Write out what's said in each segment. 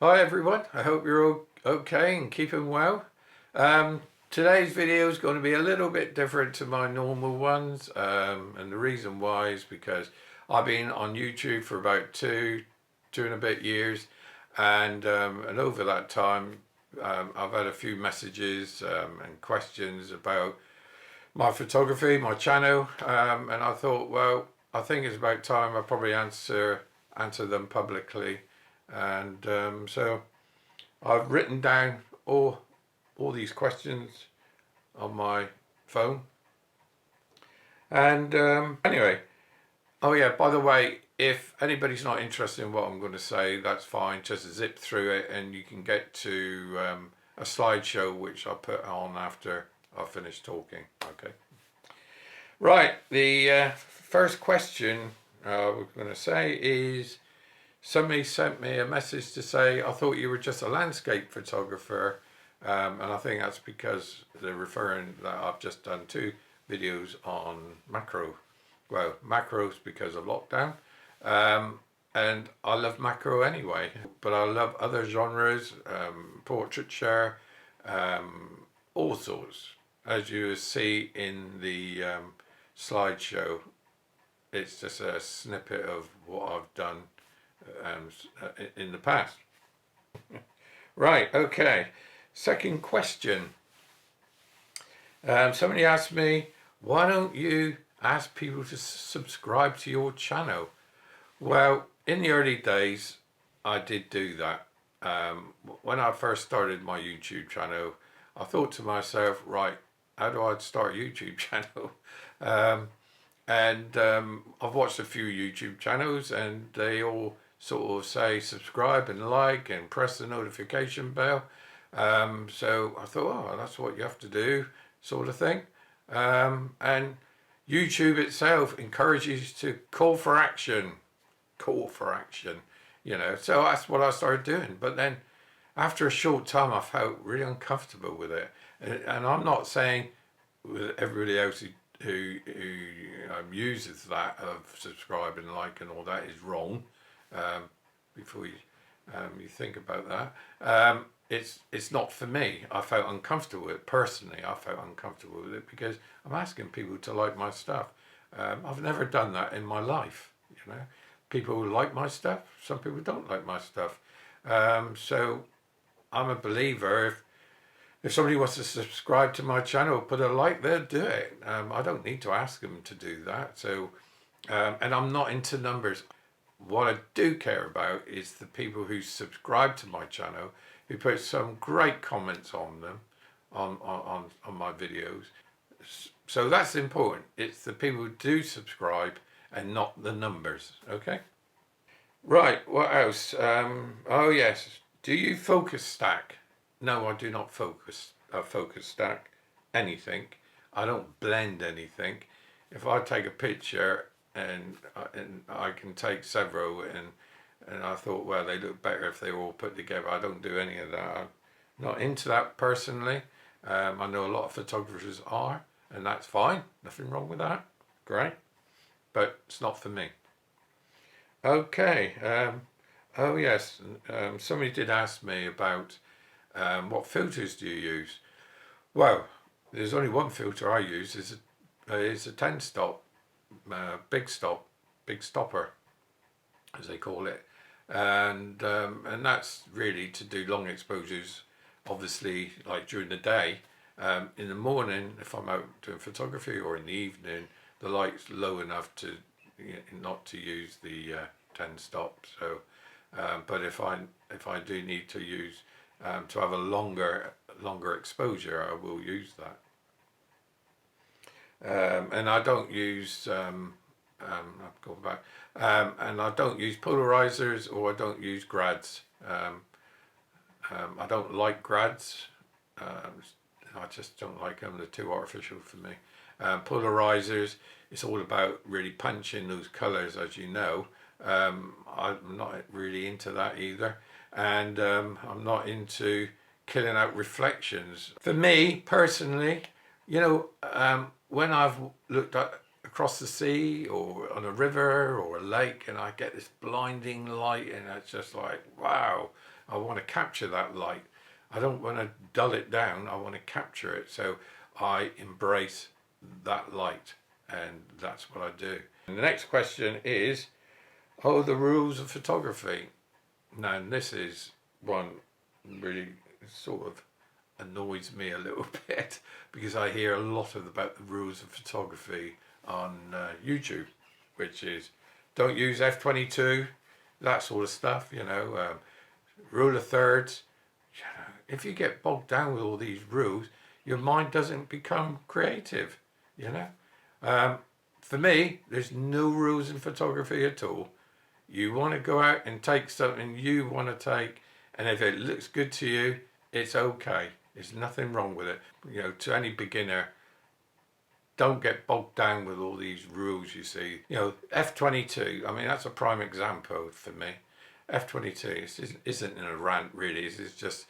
Hi everyone, I hope you're all okay and keeping well. Today's video is going to be a little bit different to my normal ones, and the reason why is because I've been on YouTube for about two and a bit years, and over that time I've had a few messages and questions about my photography, my channel, and I thought, well, I think it's about time I probably answer them publicly. And so I've written down all these questions on my phone. And anyway, oh yeah, by the way, if anybody's not interested in what I'm going to say, that's fine. Just zip through it and you can get to a slideshow which I'll put on after I finish talking. Okay. Right, the first question we're going to say is, somebody sent me a message to say, I thought you were just a landscape photographer, and I think that's because they're referring that I've just done 2 videos on macro. Well, macros because of lockdown, and I love macro anyway, but I love other genres, portraiture, all sorts. As you see in the slideshow, it's just a snippet of what I've done in the past. Right, okay. Second question. Somebody asked me, why don't you ask people to subscribe to your channel? Well, in the early days, I did do that. When I first started my YouTube channel, I thought to myself, right, how do I start a YouTube channel? And I've watched a few YouTube channels and they all sort of say subscribe and like and press the notification bell. So I thought, oh, that's what you have to do, sort of thing. And YouTube itself encourages you to call for action, So that's what I started doing. But then after a short time, I felt really uncomfortable with it. And I'm not saying with everybody else who uses that of subscribe and like and all that is wrong. Before you think about that, it's not for me. I felt uncomfortable with it personally. I felt uncomfortable with it because I'm asking people to like my stuff. I've never done that in my life. People like my stuff. Some people don't like my stuff. So I'm a believer. If somebody wants to subscribe to my channel, put a like there, do it. I don't need to ask them to do that. So, and I'm not into numbers. What I do care about is the people who subscribe to my channel, who put some great comments on them, on my videos. So that's important. It's the people who do subscribe and not the numbers. Okay. Right. What else? Oh yes. Do you focus stack? No, I do not focus stack anything. I don't blend anything. If I take a picture and I can take several and I thought, well, they look better if they were all put together. I don't do any of that. I'm not into that personally. I know a lot of photographers are, and that's fine. Nothing wrong with that. Great. But it's not for me. Okay. Oh yes. Somebody did ask me about what filters do you use? Well, there's only one filter I use. Is a 10 stop, big stopper, as they call it, and that's really to do long exposures. Obviously, like during the day. In the morning, if I'm out doing photography, or in the evening, the light's low enough to not to use the 10 stop. So, but if I do need to use to have a longer exposure, I will use that. And I don't use I'll go back. And I don't use polarizers, or I don't use grads. I don't like grads. I just don't like them. They're too artificial for me. Polarizers, it's all about really punching those colours, as you know. I'm not really into that either. And I'm not into killing out reflections. For me personally, when I've looked at a across the sea or on a river or a lake, and I get this blinding light, and it's just like, wow, I want to capture that light. I don't want to dull it down, I want to capture it. So I embrace that light, and that's what I do. And the next question is, oh, the rules of photography. Now, this is one really sort of annoys me a little bit, because I hear a lot about the rules of photography on YouTube, which is don't use f/22, that sort of stuff, rule of thirds. If you get bogged down with all these rules, your mind doesn't become creative, For me, there's no rules in photography at all. You want to go out and take something you want to take, and if it looks good to you, it's okay. There's nothing wrong with it. To any beginner, don't get bogged down with all these rules you see. f/22, I mean, that's a prime example for me. f/22 isn't in a rant, really. It's just,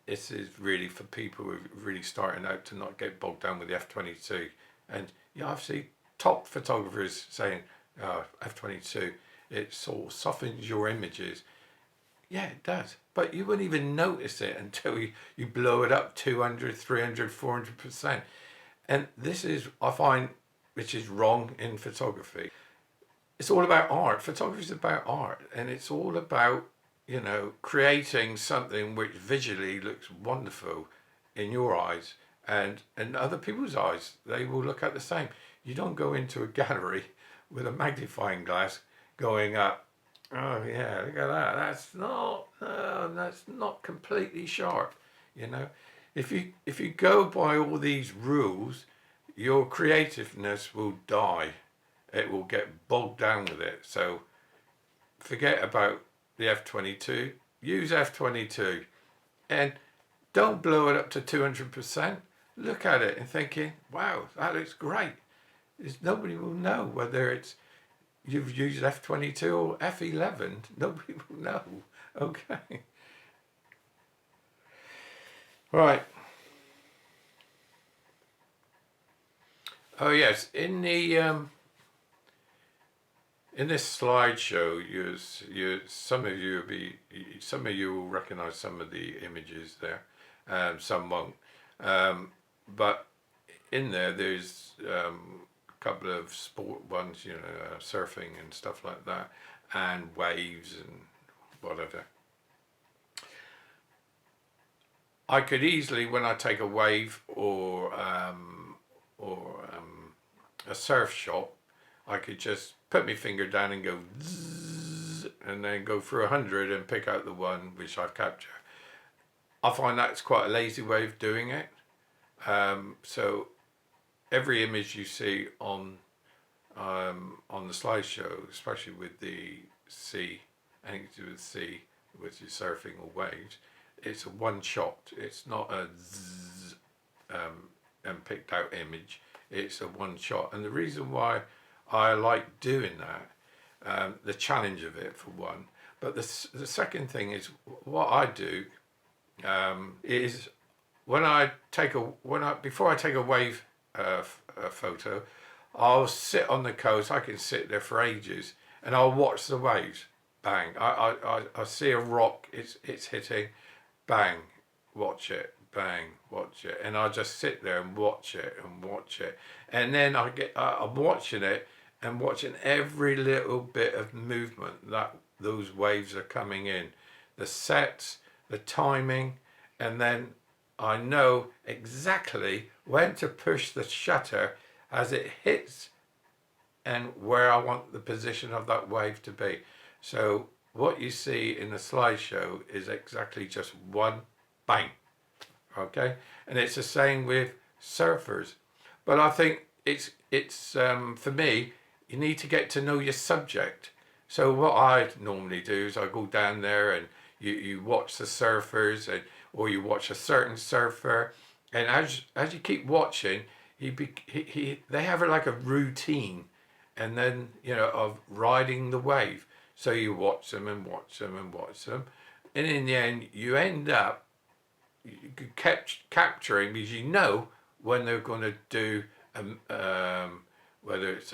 this is really for people who are really starting out to not get bogged down with the f/22. And I've seen top photographers saying, f/22, it sort of softens your images. Yeah, it does. But you wouldn't even notice it until you blow it up 200, 300, 400%. And this is, I find, which is wrong in photography. It's all about art. Photography is about art. And it's all about, creating something which visually looks wonderful in your eyes and other people's eyes. They will look at the same. You don't go into a gallery with a magnifying glass going up, oh yeah, look at that. That's not completely sharp. If you go by all these rules, your creativeness will die. It will get bogged down with it. So forget about the f/22. Use f/22, and don't blow it up to 200%. Look at it and thinking, wow, that looks great. Nobody will know whether you've used f/22 or f/11. Nobody will know. Okay. Right. Oh yes, in this slideshow, some of you will recognise some of the images there, some won't. But in there's a couple of sport ones, surfing and stuff like that, and waves and whatever. I could easily, when I take a wave or a surf shot, I could just put my finger down and go zzz, and then go through 100 and pick out the one which I've captured. I find that's quite a lazy way of doing it. So every image you see on the slideshow, especially with the sea, anything to do with the sea, which is surfing or waves, it's a one shot. It's not a zzz, and picked out image. It's a one shot. And the reason why I like doing that, the challenge of it for one, but the second thing is what I do is before I take a wave photo, I'll sit on the coast. I can sit there for ages and I'll watch the waves. Bang! I see a rock. It's hitting. Bang! Watch it. Bang! Watch it. And I just sit there and watch it and watch it. And then I'm watching it and watching every little bit of movement that those waves are coming in, the sets, the timing, and then I know exactly when to push the shutter as it hits and where I want the position of that wave to be. So what you see in the slideshow is exactly just one bang. Okay, and it's the same with surfers. But I think it's for me, you need to get to know your subject. So what I normally do is I go down there and you watch the surfers, or you watch a certain surfer, and as you keep watching, they have like a routine, and then of riding the wave. So you watch them and watch them and watch them, and in the end you end up capturing, because when they're going to do whether it's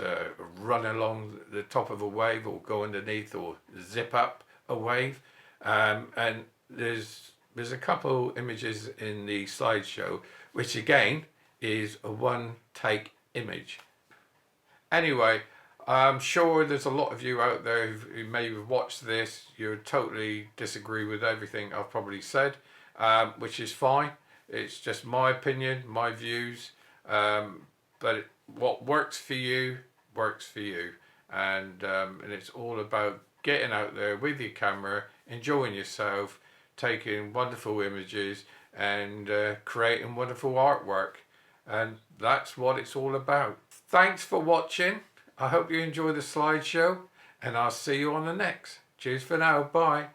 run along the top of a wave or go underneath or zip up a wave. And there's a couple images in the slideshow, which again is a one take image. Anyway, I'm sure there's a lot of you out there who may have watched this. You totally disagree with everything I've probably said, which is fine. It's just my opinion, my views. But what works for you works for you, and it's all about getting out there with your camera, enjoying yourself, taking wonderful images, and creating wonderful artwork. And that's what it's all about. Thanks for watching. I hope you enjoy the slideshow, and I'll see you on the next. Cheers for now. Bye.